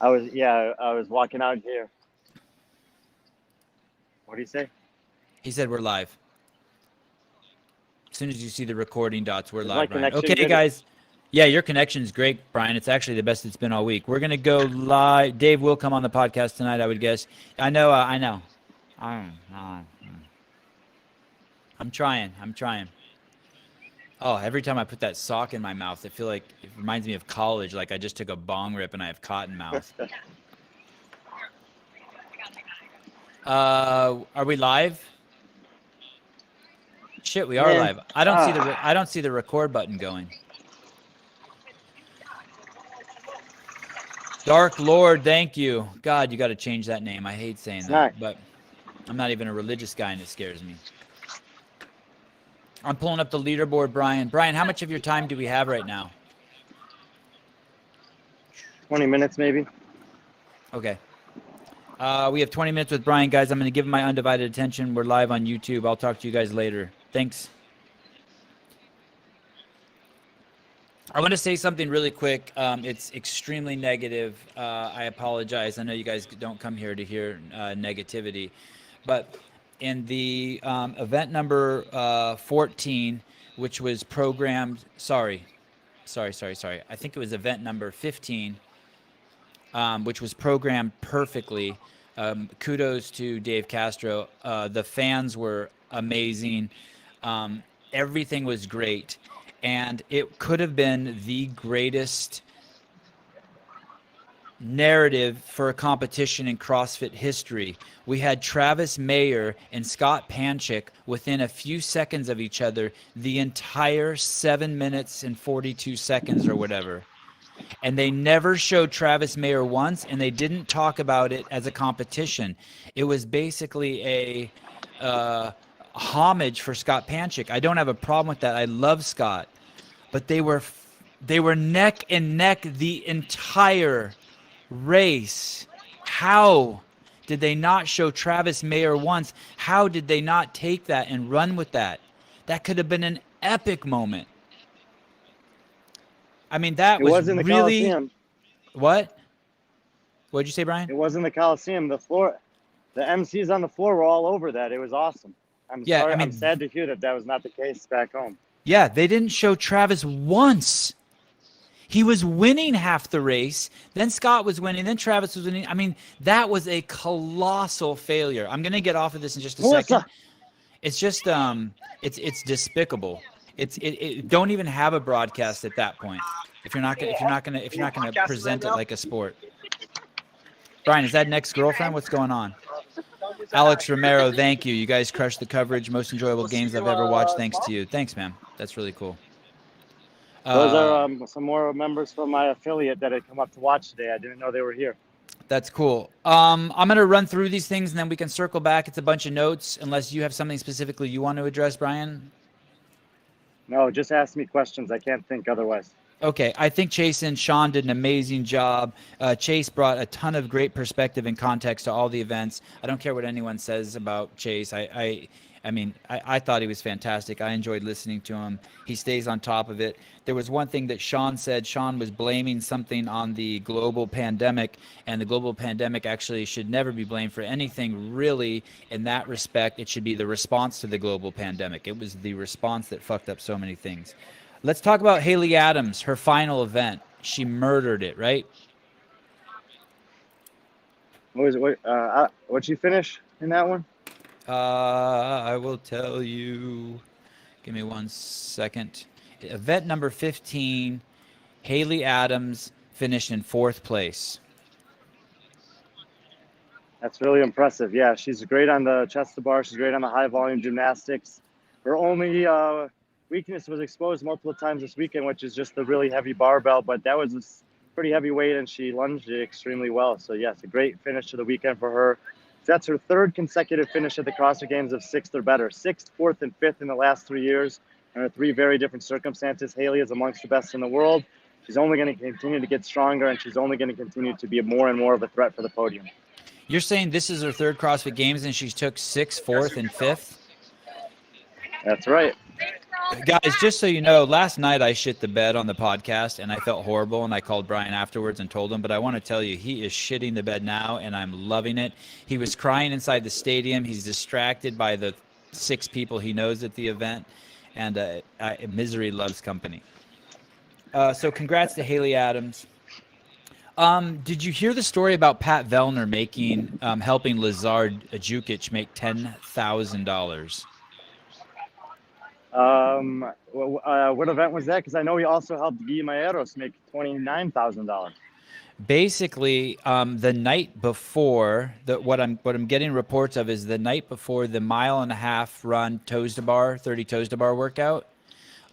I was walking out here. What do you say? He said we're live. As soon as you see the recording dots, we're Is my live, Brian. connection Okay, good? guys. Yeah, your connection's great, Brian. It's actually the best it's been all week. We're gonna go live. Dave will come on the podcast tonight, I would guess. I know. I'm trying. Oh, every time I put that sock in my mouth, I feel like it reminds me of college. Like I just took a bong rip and I have cotton mouth. Are we live? Shit, we are Man. live. I don't see the record button going. Dark Lord, thank you. God, you got to change that name. I hate saying that, but I'm not even a religious guy and it scares me. I'm pulling up the leaderboard, Brian. Brian, how much of your time do we have right now? 20 minutes, maybe. Okay. We have 20 minutes with Brian, guys. I'm going to give him my undivided attention. We're live on YouTube. I'll talk to you guys later. Thanks. I want to say something really quick. It's extremely negative. I apologize. I know you guys don't come here to hear negativity, but in the event number 14, which was programmed, sorry. I think it was event number 15, which was programmed perfectly. Kudos to Dave Castro. The fans were amazing. Everything was great. And it could have been the greatest narrative for a competition in CrossFit history. We had Travis Mayer and Scott Panchik within a few seconds of each other the entire 7 minutes and 42 seconds or whatever. And they never showed Travis Mayer once, and they didn't talk about it as a competition. It was basically a homage for Scott Panchik. I don't have a problem with that. I love Scott. But they were neck and neck the entire race. How did they not show Travis Mayer once? How did they not take that and run with that? That could have been an epic moment. I mean, that was wasn't the really Coliseum. What? What'd you say, Brian? It wasn't the Coliseum. The MCs on the floor were all over that. It was awesome. I'm sorry. I'm sad to hear that was not the case back home. Yeah, they didn't show Travis once. He was winning half the race. Then Scott was winning. Then Travis was winning. I mean, that was a colossal failure. I'm going to get off of this in just a second. It's just, it's despicable. It don't even have a broadcast at that point. If you're not gonna present it like a sport. Brian, is that next girlfriend? What's going on? Alex Romero, thank you. You guys crushed the coverage. Most enjoyable games I've ever watched. Thanks to you. Thanks, man. That's really cool. Those are some more members from my affiliate that had come up to watch today. I didn't know they were here. That's cool. I'm going to run through these things, and then we can circle back. It's a bunch of notes, unless you have something specifically you want to address, Brian. No, just ask me questions. I can't think otherwise. Okay, I think Chase and Sean did an amazing job. Chase brought a ton of great perspective and context to all the events. I don't care what anyone says about Chase. I mean, I thought he was fantastic. I enjoyed listening to him. He stays on top of it. There was one thing that Sean said. Sean was blaming something on the global pandemic, and the global pandemic actually should never be blamed for anything really in that respect. It should be the response to the global pandemic. It was the response that fucked up so many things. Let's talk about Haley Adams, her final event. She murdered it, right? What'd you finish in that one? I will tell you. Give me 1 second. Event number 15, Haley Adams finished in 4th place. That's really impressive. Yeah, she's great on the chest to bar. She's great on the high volume gymnastics. Her only weakness was exposed multiple times this weekend, which is just the really heavy barbell, but that was a pretty heavy weight, and she lunged it extremely well. So, yes, a great finish to the weekend for her. That's her 3rd consecutive finish at the CrossFit Games of 6th or better. 6th, 4th, and 5th in the last 3 years. Under 3 very different circumstances. Haley is amongst the best in the world. She's only going to continue to get stronger, and she's only going to continue to be more and more of a threat for the podium. You're saying this is her 3rd CrossFit Games, and she took 6th, 4th, and 5th? That's right. Guys, just so you know, last night I shit the bed on the podcast and I felt horrible and I called Brian afterwards and told him, but I want to tell you, he is shitting the bed now and I'm loving it. He was crying inside the stadium. He's distracted by the 6 people he knows at the event, and misery loves company. So congrats to Haley Adams. Did you hear the story about Pat Vellner helping Lazard Jukic make $10,000? What event was that? Because I know he also helped Guy Maeros make $29,000. Basically, the night before, what I'm getting reports of is the night before the 1.5-mile run toes to bar, 30 toes to bar workout,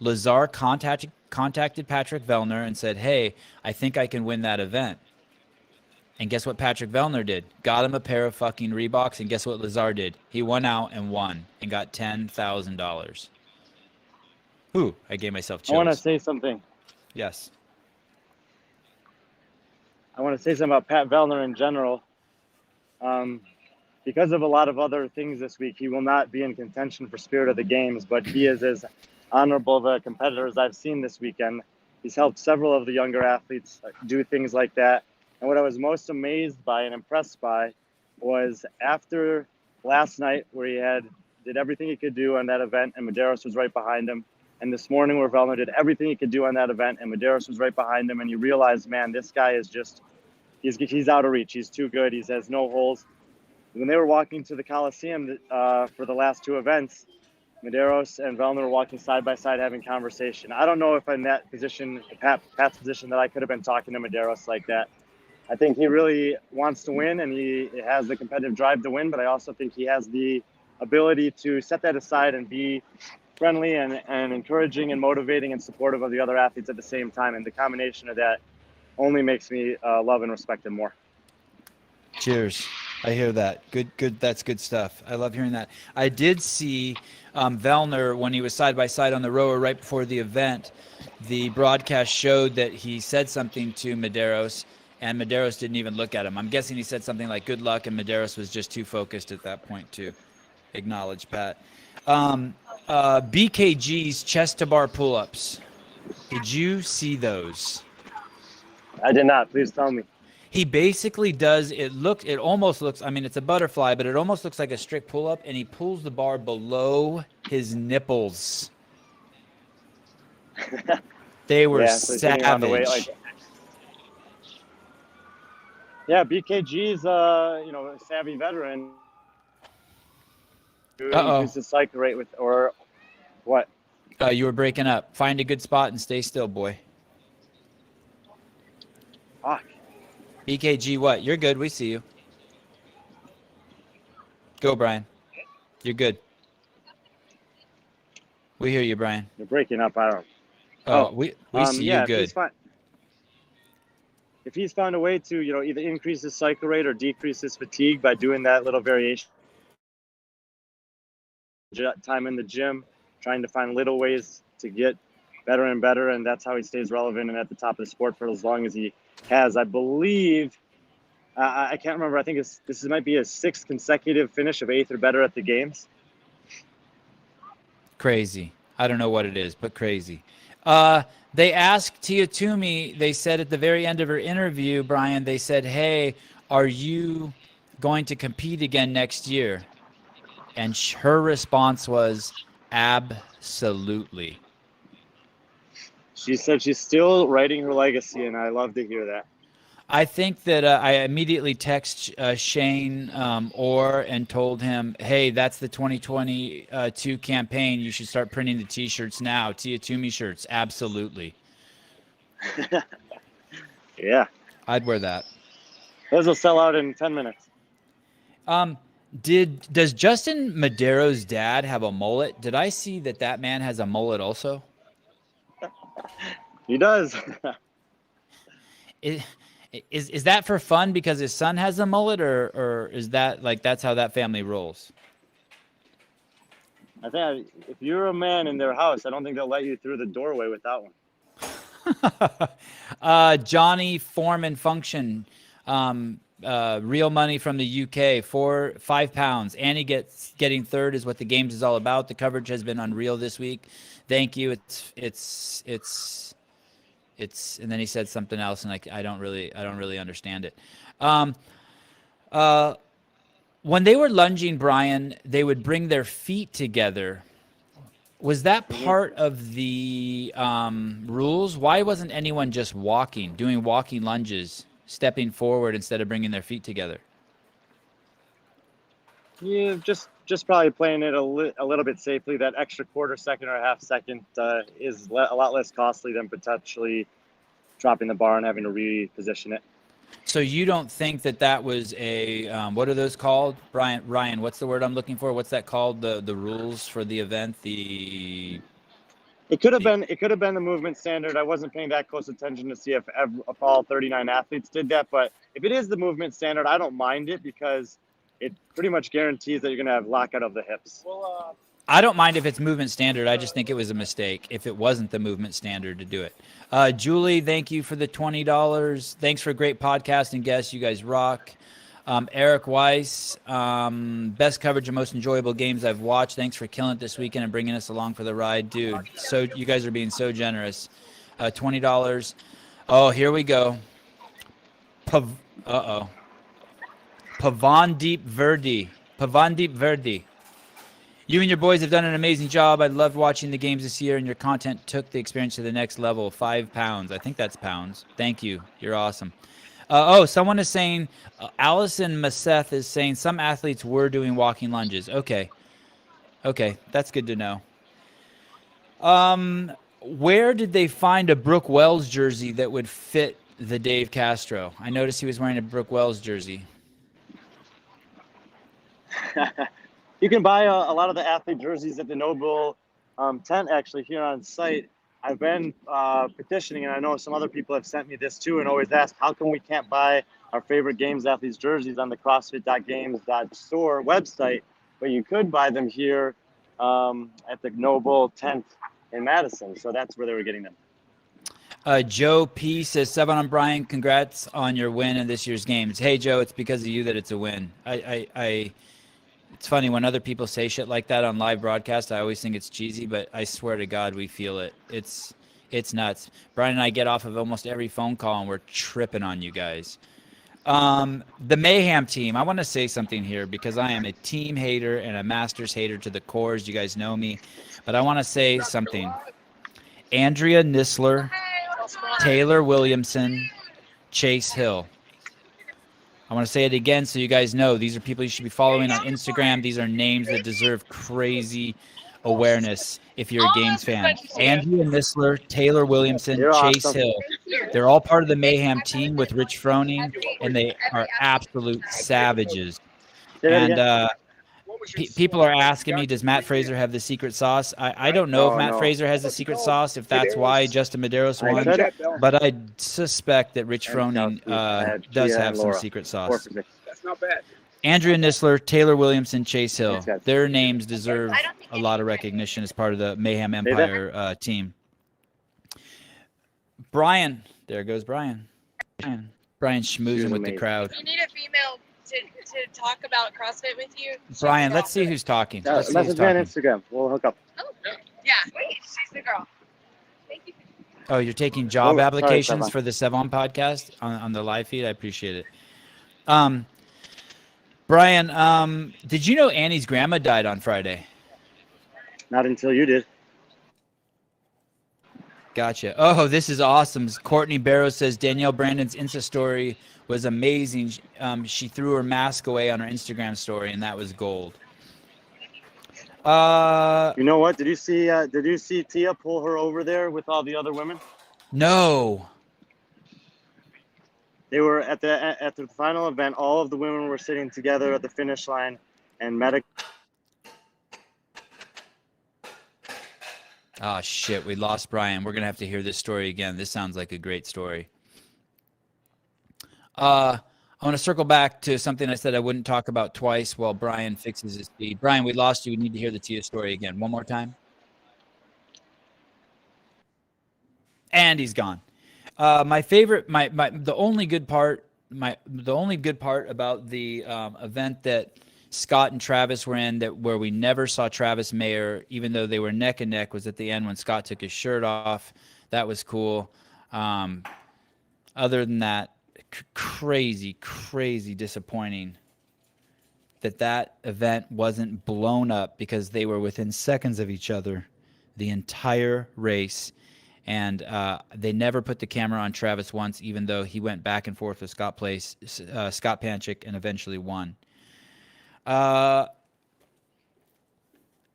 Lazar contacted Patrick Vellner and said, "Hey, I think I can win that event." And guess what Patrick Vellner did? Got him a pair of fucking Reeboks, and guess what Lazar did? He went out and won and got $10,000. Ooh, I gave myself chills. I want to say something. Yes. I want to say something about Pat Vellner in general. Because of a lot of other things this week, he will not be in contention for Spirit of the Games, but he is as honorable of a competitor as I've seen this weekend. He's helped several of the younger athletes do things like that. And what I was most amazed by and impressed by was after last night where he did everything he could do on that event and Medeiros was right behind him. And this morning where Vellner did everything he could do on that event and Medeiros was right behind him. And you realize, man, this guy is just, he's out of reach. He's too good. He has no holes. When they were walking to the Coliseum for the last 2 events, Medeiros and Vellner were walking side by side having conversation. I don't know if in that position, Pat's position, that I could have been talking to Medeiros like that. I think he really wants to win and he has the competitive drive to win, but I also think he has the ability to set that aside and be friendly and encouraging and motivating and supportive of the other athletes at the same time. And the combination of that only makes me love and respect him more. Cheers. I hear that. Good. That's good stuff. I love hearing that. I did see Vellner when he was side by side on the rower right before the event. The broadcast showed that he said something to Medeiros, and Medeiros didn't even look at him. I'm guessing he said something like "good luck," and Medeiros was just too focused at that point to acknowledge Pat. BKG's chest to bar pull-ups. Did you see those? I did not. Please tell me. He basically does, it almost looks, I mean, it's a butterfly, but it almost looks like a strict pull-up, and he pulls the bar below his nipples. They were savage. BKG's, a savvy veteran. Increases cycle rate with, or what? You were breaking up. Find a good spot and stay still, boy. Fuck. BKG, what? You're good. We see you. Go, Brian. You're good. We hear you, Brian. You're breaking up. I don't. We see you good. If he's found a way to, either increase his cycle rate or decrease his fatigue by doing that little variation, time in the gym, trying to find little ways to get better and better, and that's how he stays relevant and at the top of the sport for as long as he has. I believe, I can't remember, I think this might be his 6th consecutive finish of 8th or better at the games. Crazy. I don't know what it is, but crazy. They asked Tia Toomey, they said at the very end of her interview, Brian, they said, "Hey, are you going to compete again next year?" And her response was, "Absolutely." She said she's still writing her legacy, and I love to hear that. I think that I immediately text Shane Orr and told him, "Hey, that's the 2022 campaign. You should start printing the T-shirts now. Tia Toomey shirts, absolutely." Yeah. I'd wear that. Those will sell out in 10 minutes. Does Justin Medeiros' dad have a mullet? Did I see that man has a mullet also? He does. Is that for fun because his son has a mullet, or is that like that's how that family rolls? I think if you're a man in their house, I don't think they'll let you through the doorway with that one. Johnny Foreman Function, real money from the UK, 5 pounds. Annie getting third is what the games is all about. The coverage has been unreal this week. Thank you. And then he said something else, and I don't really understand it. When they were lunging, Brian, they would bring their feet together. Was that part of the rules? Why wasn't anyone just doing walking lunges, stepping forward instead of bringing their feet together? Yeah, just probably playing it a little bit safely. That extra quarter second or a half second is a lot less costly than potentially dropping the bar and having to reposition it. So you don't think that was a what are those called, Ryan? What's the word I'm looking for? What's that called? The rules for the event. It could have been the movement standard. I wasn't paying that close attention to see if all 39 athletes did that, but if it is the movement standard, I don't mind it because it pretty much guarantees that you're going to have lockout of the hips. Well, I don't mind if it's movement standard. I just think it was a mistake if it wasn't the movement standard to do it. Julie, thank you for the $20. Thanks for a great podcast and guests. You guys rock. Eric Weiss, best coverage and most enjoyable games I've watched. Thanks for killing it this weekend and bringing us along for the ride, dude. So you guys are being so generous. $20. Oh, here we go. Pavandeep Verdi. You and your boys have done an amazing job. I loved watching the games this year, and your content took the experience to the next level. 5 pounds. I think that's pounds. Thank you. You're awesome. Someone is saying, Allison Maseth is saying some athletes were doing walking lunges. Okay, that's good to know. Where did they find a Brooke Wells jersey that would fit the Dave Castro? I noticed he was wearing a Brooke Wells jersey. You can buy a lot of the athlete jerseys at the Noble tent actually here on site. I've been petitioning, and I know some other people have sent me this too and always ask, how come we can't buy our favorite games athletes jerseys on the CrossFit.games.store website, but you could buy them here at the Noble tent in Madison. So that's where they were getting them. Joe P says, Sevan and Brian, congrats on your win in this year's games. Hey, Joe, it's because of you that it's a win. It's funny when other people say shit like that on live broadcast. I always think it's cheesy, but I swear to God, we feel it. It's nuts. Brian and I get off of almost every phone call, and we're tripping on you guys. The Mayhem team. I want to say something here because I am a team hater and a Masters hater to the core. You guys know me, but I want to say something. Andrea Nisler, Taylor Williamson, Chase Hill. I want to say it again so you guys know these are people you should be following on Instagram. These are names that deserve crazy awareness if you're a games fan. Andrea Nisler, Taylor Williamson, Chase Hill. They're all part of the Mayhem team with Rich Froning, and they are absolute savages. And people are asking me, does Matt Fraser have the secret sauce? I don't know if Matt Fraser has the secret sauce, if that's why Justin Medeiros won, but I suspect that Rich Froning does have some secret sauce. That's not bad. Andrea Nisler, Taylor Williamson, Chase Hill. Their names deserve a lot of recognition as part of the Mayhem Empire team. Brian. There goes Brian. Brian schmoozing with the crowd. You need a female to talk about CrossFit with you. Brian, let's see who's talking. Message me on Instagram. We'll hook up. Oh, yeah. Wait, she's the girl. Thank you. Oh, you're taking job applications for the Sevan podcast on the live feed? I appreciate it. Brian, did you know Annie's grandma died on Friday? Not until you did. Gotcha. Oh, this is awesome. Courtney Barrow says Danielle Brandon's Insta story was amazing. She threw her mask away on her Instagram story, and that was gold. You know what? Did you see Tia pull her over there with all the other women? No. They were at the final event. All of the women were sitting together at the finish line, and Oh, shit. We lost Brian. We're going to have to hear this story again. This sounds like a great story. I want to circle back to something I said I wouldn't talk about twice while Brian fixes his feed. Brian, we lost you. We need to hear the Tia story again. One more time. And he's gone. My favorite, the only good part about the event that Scott and Travis were in, that where we never saw Travis Mayer, even though they were neck and neck, was at the end when Scott took his shirt off. That was cool. Other than that, crazy disappointing that event wasn't blown up, because they were within seconds of each other the entire race. And they never put the camera on Travis once, even though he went back and forth with Scott Panchik, and eventually won.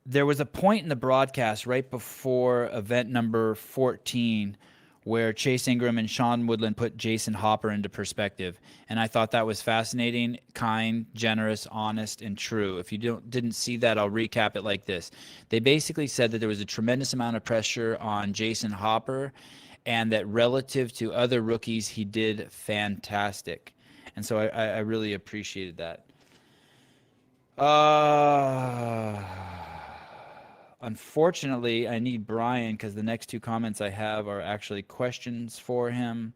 There was a point in the broadcast right before event number 14 where Chase Ingram and Sean Woodland put Jason Hopper into perspective. And I thought that was fascinating, kind, generous, honest, and true. If you didn't see that, I'll recap it like this. They basically said that there was a tremendous amount of pressure on Jason Hopper, and that relative to other rookies, he did fantastic. And so I really appreciated that. Unfortunately, I need Brian, because the next two comments I have are actually questions for him.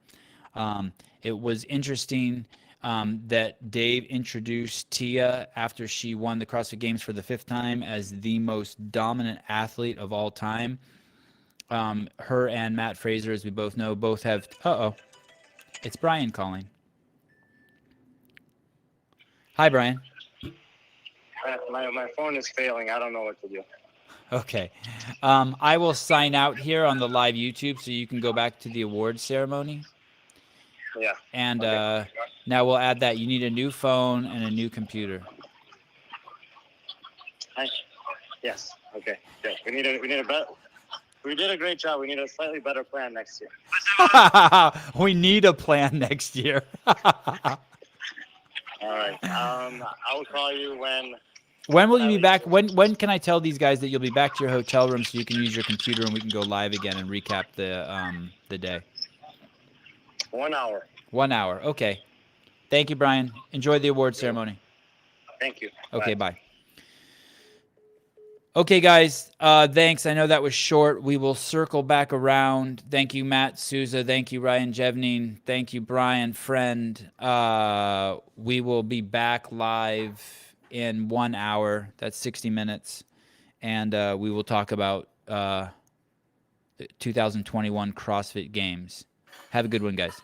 It was interesting that Dave introduced Tia after she won the CrossFit Games for the 5th time as the most dominant athlete of all time. Her and Matt Fraser, as we both know, both have... It's Brian calling. Hi, Brian. My phone is failing. I don't know what to do. Okay. I will sign out here on the live YouTube so you can go back to the awards ceremony. Yeah. And okay. Now we'll add that you need a new phone and a new computer. Yes. Okay. Good. We need a better. We did a great job. We need a slightly better plan next year. We need a plan next year. All right. I will call you when. When will you be back? When can I tell these guys that you'll be back to your hotel room so you can use your computer and we can go live again and recap the day? 1 hour. 1 hour. Okay. Thank you, Brian. Enjoy the award ceremony. Thank you. Okay, bye. Okay, guys. Thanks. I know that was short. We will circle back around. Thank you, Matt Souza. Thank you, Ryan Jevning. Thank you, Brian Friend. We will be back live in 1 hour. That's 60 minutes. And we will talk about the 2021 CrossFit Games. Have a good one, guys.